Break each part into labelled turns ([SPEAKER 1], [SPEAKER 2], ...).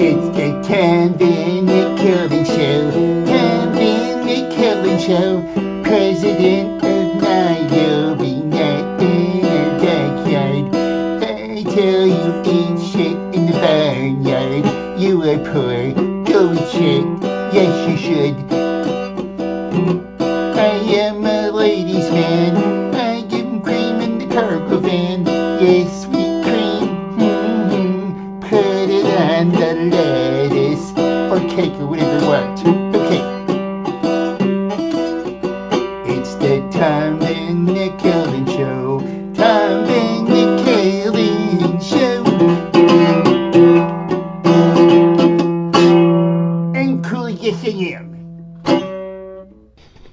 [SPEAKER 1] It's the Tom Van McKellen Show. Tom Van McKellen Show. President of Nairobi, not in our backyard. I tell you, eat shit in the barnyard. You are poor. Go eat shit. Yes, you should. I am a ladies' man. I give 'em cream in the cargo van. Yes, sweet cream. Put it on the lettuce or cake or whatever you want. Okay. It's the Tom Van McKellen Show. Tom Van McKellen Show. I'm cool, yes I am.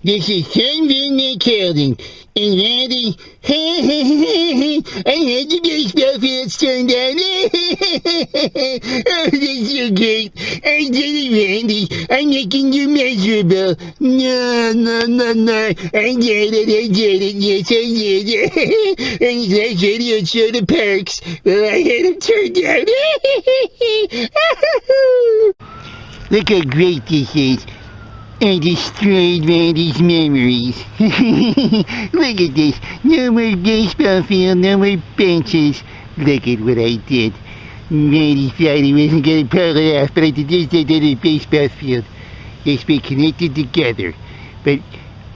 [SPEAKER 1] This is Tom Van McKellen, and Randy, I had the baseball fields turned on. Oh, that's so great. I did it, Randy. I'm making you miserable. No. I did it. Yes, I did. And last radio show the parks. Well, I had them turned on. Look how great this is. I destroyed Randy's memories. Look at this. No more baseball field, no more benches. Look at what I did. Randy thought he wasn't going to pull it off, but I did this, I did a baseball field. Yes, we connected together. But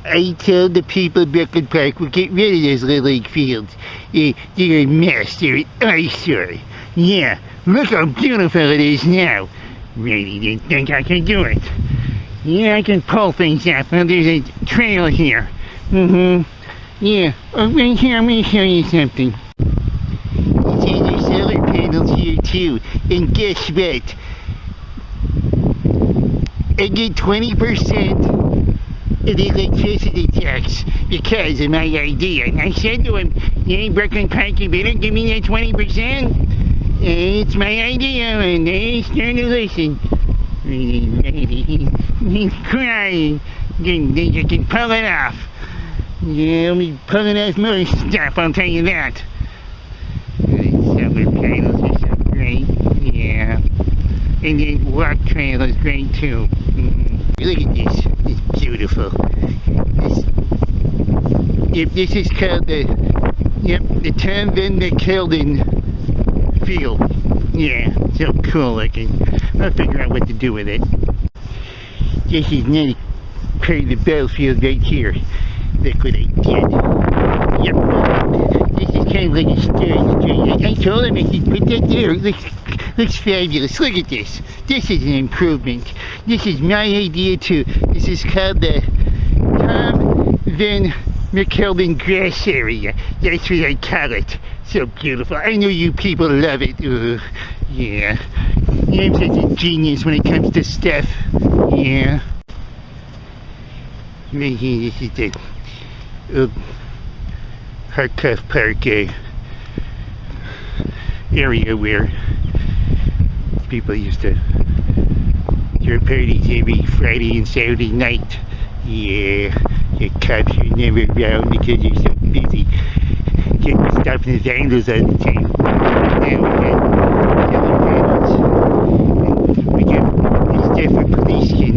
[SPEAKER 1] I told the people of Brooklyn Park we'll get rid of those little league fields. They're a mess. They're an eyesore. Yeah, look how beautiful it is now. Randy didn't think I could do it. Yeah, I can pull things up. Well, there's a trail here. Yeah. Oh, right here, I'm going to show you something. See, there's solar panels here, too. And guess what? I get 20% of the electricity tax because of my idea. And I said to him, hey, Brooklyn Park, you better give me that 20%. It's my idea, and they start to listen. He's crying. You can pull it off. Yeah, I'll be pulling off more stuff, I'll tell you that. Solar panels are so great. Yeah. And the walk trail is great too. Look at this. It's beautiful. This is called the Tom Van McKellen field. Yeah, so cool looking. I'll figure out what to do with it. This is another part of the battlefield right here. Look what I did. Yep. This is kind of like a storage. I told him I could put that there. It looks fabulous. Look at this. This is an improvement. This is my idea too. This is called the Tom Van McKellen grass area. That's what I call it. So beautiful. I know you people love it. Yeah. I'm such a genius when it comes to stuff. Yeah. Right here, this is the Hartkopt Park area where people used to throw parties every Friday and Saturday night. Yeah. The cops are never around because they're so busy getting stuff in the vandals all the time. Now we got stuff where police can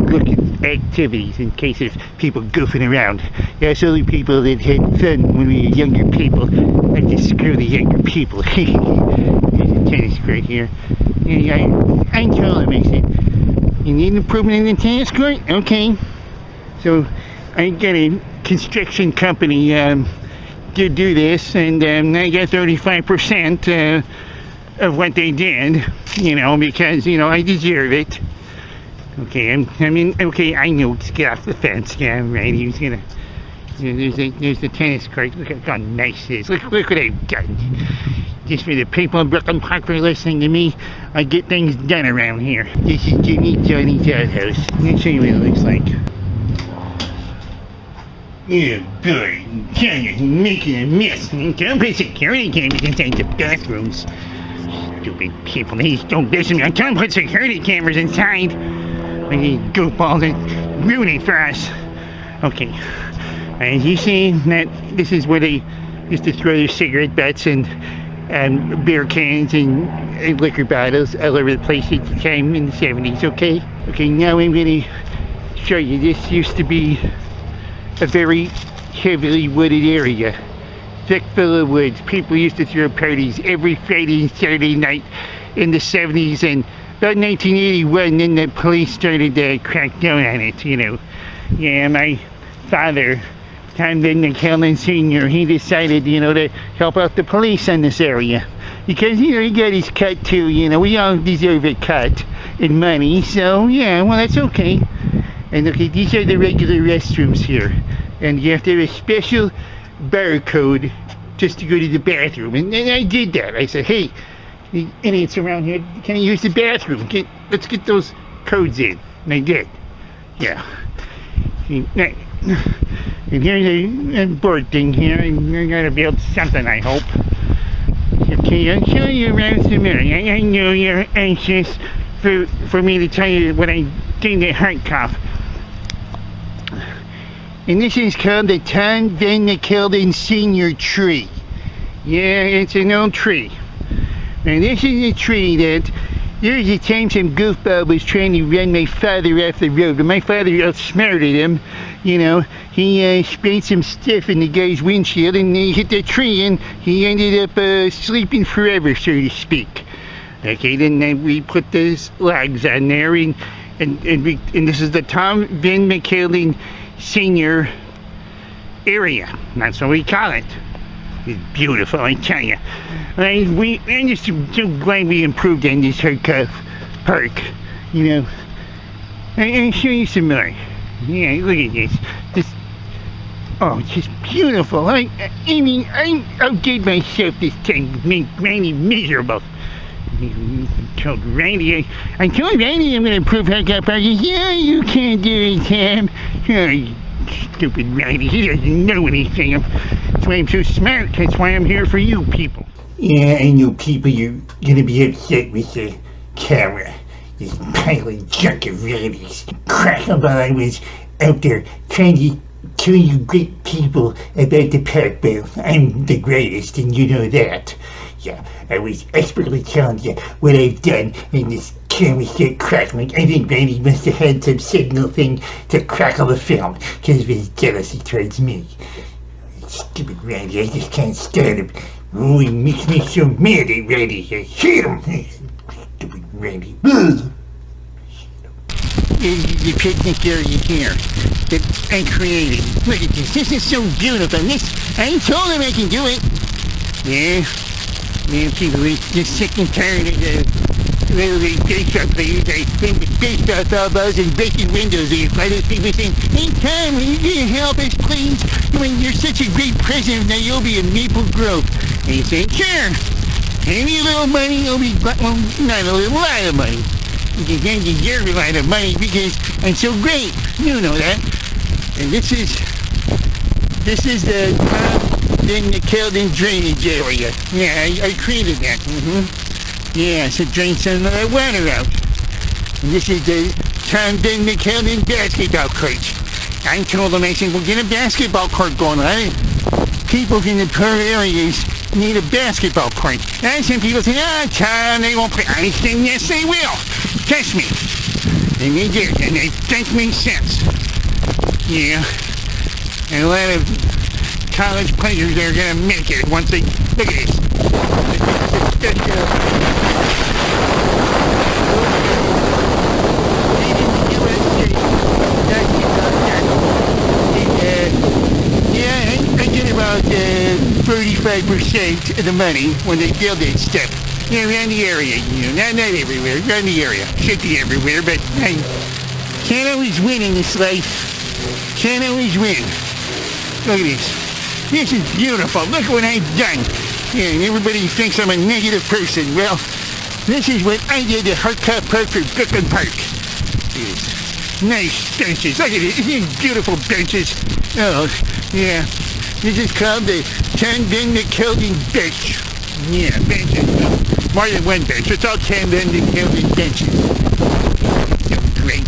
[SPEAKER 1] look at activities in case of people goofing around. That's only people that had fun when we were younger people. Like to screw the younger people. There's a tennis court here. Yeah, I told him, I said, you need an improvement in the tennis court? Okay. So I got a construction company to do this, and I got 35% of what they did, because, I deserve it. Okay, okay, I know, let's get off the fence. Yeah, right, he's gonna, there's the tennis court. Look how nice it is. Look what I've done. Just for the people in Brooklyn Park for listening to me, I get things done around here. This is Jimmy Johnny's outhouse. Let me show you what it looks like. Yeah, boy, Johnny's making a mess. Don't put security cameras inside the bathrooms. Stupid people, they don't listen to me. Don't put security cameras inside. These goofballs are ruining for us. Okay, as you see, that this is where they used to throw their cigarette butts and beer cans and liquor bottles all over the place at the time in the 70s, okay? Okay, now I'm gonna show you. This used to be a very heavily wooded area. Thick full of woods. People used to throw parties every Friday and Saturday night in the 70s, and about 1981, then the police started to crack down on it, you know. Yeah, my father, Tom Helden Sr., he decided, you know, to help out the police in this area. Because, you know, he got his cut too, you know, we all deserve a cut in money, so yeah, well, that's okay. And okay, these are the regular restrooms here. And you have to have a special barcode just to go to the bathroom. And I did that. I said, hey, the idiots around here, can I use the bathroom? Let's get those codes in. And I did. Yeah. And here's a board thing here. And you're going to build something, I hope. Okay, I'll show you around some area. I know you're anxious for me to tell you what I did at Hartkopt. And this is called the Tom Helden Senior tree. Yeah, it's an old tree. And this is a tree that there was a time some goofball was trying to run my father off the road, but my father outsmarted him. You know, he sprayed some stuff in the guy's windshield and he hit the tree and he ended up sleeping forever, so to speak. Okay, then we put those logs on there and this is the Tom Helden Senior area. That's what we call it. It's beautiful, I tell you. I'm just so glad we improved on this Hartkopt Park. You know, I'll show you some more. Yeah, look at this. Oh, it's just beautiful. I mean, I outdid myself this time, made Granny miserable. I told Randy I'm gonna prove Hartkopt Park. Yeah, you can't do it, Sam. Oh, you stupid Randy. He doesn't know anything. That's why I'm so smart. That's why I'm here for you people. Yeah, I know people, you're gonna be upset with the camera. This pile of junk of Randy's. Crack while I was out there trying to tell you great people about the park. Well, I'm the greatest, and you know that. Yeah, I was expertly telling you what I've done, and this camera started crackling. I think Randy must have had some signal thing to crackle the film because of his jealousy towards me. Stupid Randy, I just can't stand him. Oh, he makes me so mad at Randy. I hate him. Stupid Randy. The picnic area here that I created. Look at this. This is so beautiful. I told him I can do it. Yeah. Man, people are just sick and tired of the little baseball players. I think the baseball foul balls and breaking windows. And other people saying, hey Tom, are you going to help us please? I mean, you're such a great president of Niobe and Maple Grove. And he's saying, sure. Pay me a little money, you'll be, well, not a little, lot of money. You can deserve a lot of money because I'm so great. You know that. And this is the Helden drainage area. Yeah, I created that. Yeah, so drain some of the water out. And this is the Tom Helden basketball court. I told them, I said, we'll get a basketball court going on. People in the poor areas need a basketball court. And some people say, Tom, they won't play. I said, yes, they will. Trust me. And they did, and that makes sense. Yeah. And a lot of college players are going to make it once they... Look at this. I get about 35% of the money when they build that stuff. Yeah, around the area, you know, not everywhere, around the area. Should be everywhere, but I can't always win in this life. Can't always win. Look at this. This is beautiful. Look what I've done. Yeah, and everybody thinks I'm a negative person. Well, this is what I did at Hartkopt Park for Brooklyn Park. Look at this. Nice benches. Look at it. These beautiful benches. Oh, yeah. This is called the Tom Helden bench. Yeah, benches. More than one bench. It's all Tom Helden benches. So great.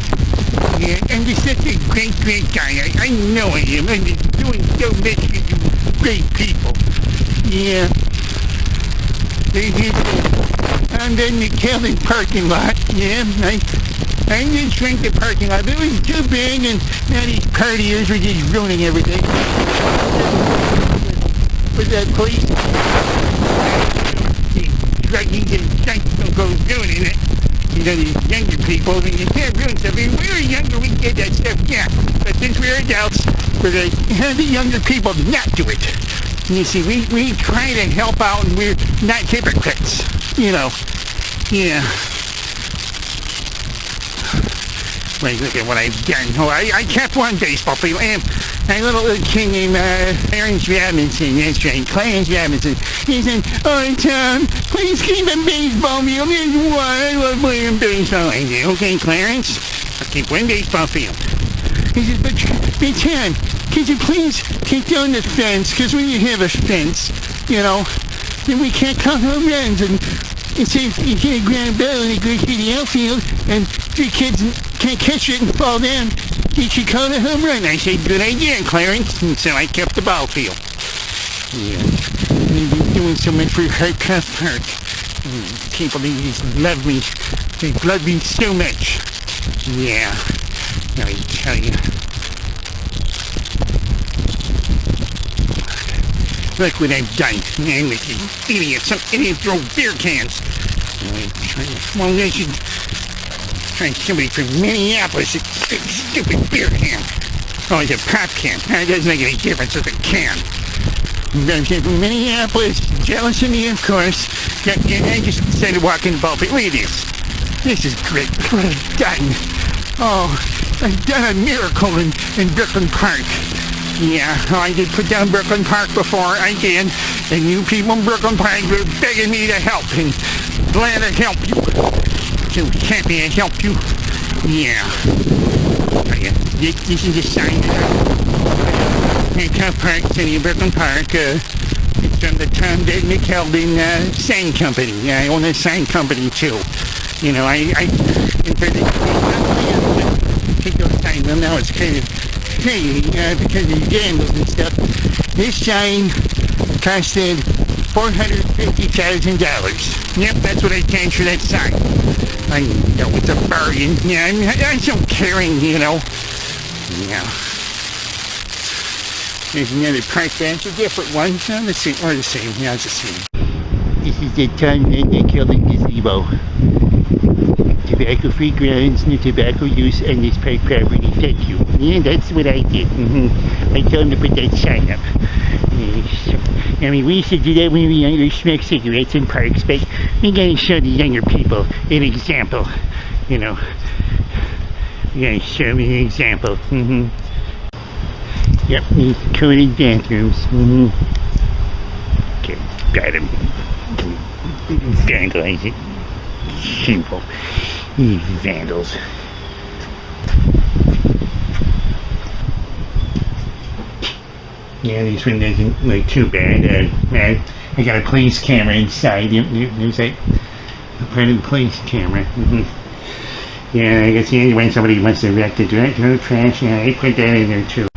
[SPEAKER 1] Yeah, I'm just such a great guy. I know I am. I'm just doing so much for you great people. Yeah. They hit and then the Helden parking lot. Yeah, I just drank the parking lot. It was too big, and now these partiers were just ruining everything. With that police, the druggies and junks don't go doing it. You know, these younger people, and you can't ruin stuff. When we were younger, we did that stuff, yeah. But since we're adults, we're going to have the younger people not do it. And you see, we try to help out, and we're not hypocrites, you know. Yeah. Wait, look at what I've done. Oh, I kept one baseball field, and a little kid named Clarence Robinson, that's right, Clarence Robinson. He said, "Oh, Tom, please keep a baseball field. There's one. I love playing baseball." I said, "Okay, Clarence, I'll keep one baseball field." He said, but Tom, could you please take down the fence? Because when you have a fence, you know, then we can't count home runs. And say you get a ground ball and it goes through the outfield, and three kids can't catch it and fall down, you should call it a home run. I said, "Good idea, Clarence." And so I kept the ball field. Yeah. They've been doing so much for Hartkopt Park. People, they just love me. They love me so much. Yeah. Let me tell you. Look what I've done. Man, with these idiots. Some idiots throw beer cans. Well, they should find somebody from Minneapolis. It's a stupid beer can. Oh, it's a pop can. It doesn't make any difference with a can. I'm from Minneapolis. Jealous of me, of course. Yeah, I just decided to walk in the ball field. Look at this. This is great. What I've done. Oh, I've done a miracle in Brooklyn Park. Yeah, I did put down Brooklyn Park before, I did. And you people in Brooklyn Park were begging me to help, and glad to help you. So happy to help you. Yeah. This is a sign. Hartkopt Park, City of Brooklyn Park. It's from the Tom Helden sign company. I own a sign company too. You know, and for the take those signs, well, now it's kind of crazy because of gambles and stuff. This sign costed $450,000. Yep, that's what I paid for that sign. I know it's a bargain. Yeah, I'm so caring, you know. Yeah. There's another park bench, a different one. No, the same, or the same. Yeah, it's the same. This is the Tom Helden gazebo. Tobacco-free grounds, no tobacco use on this park property. Thank you. Yeah, that's what I did. I told him to put that sign up. I mean, we used to do that when we were younger, smoke cigarettes in parks, but we gotta show the younger people an example. You know, we gotta show them an example. Yep, these coded bathrooms. Okay, got him. Vandalize it. Shameful. These vandals. Yeah, these windows aren't like too bad. I got a police camera inside. There's that part of the police camera. Yeah, I guess when somebody must have wrecked it right through the trash. Yeah, I put that in there too.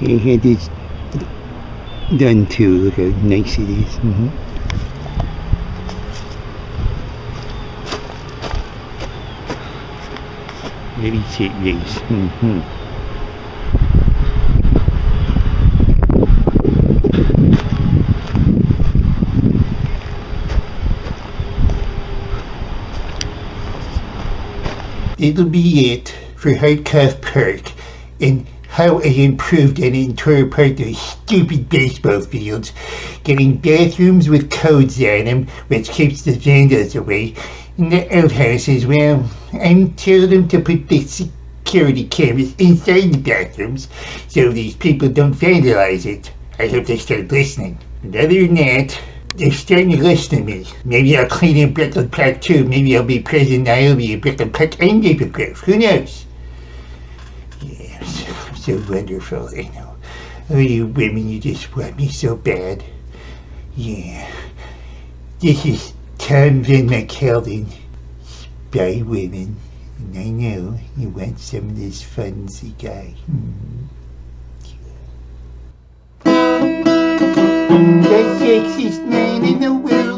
[SPEAKER 1] I had this done too. Look how nice it is. Very sick nice. It'll be it for Hartkopt Park and how I improved an entire part of those stupid baseball fields, getting bathrooms with codes on them, which keeps the vandals away, and the outhouse as well. I told them to put the security cameras inside the bathrooms so these people don't vandalize it. I hope they start listening. But other than that, they're starting to listen to me. Maybe I'll clean up Brooklyn Park too. Maybe I'll be President Iowa of Brooklyn Park and Maple Grove. Who knows? So wonderful, I know. Oh, you women, you just want me so bad. Yeah. This is Tom Helden. Spy women. And I know you want some of this fancy guy. The sexiest man in the world.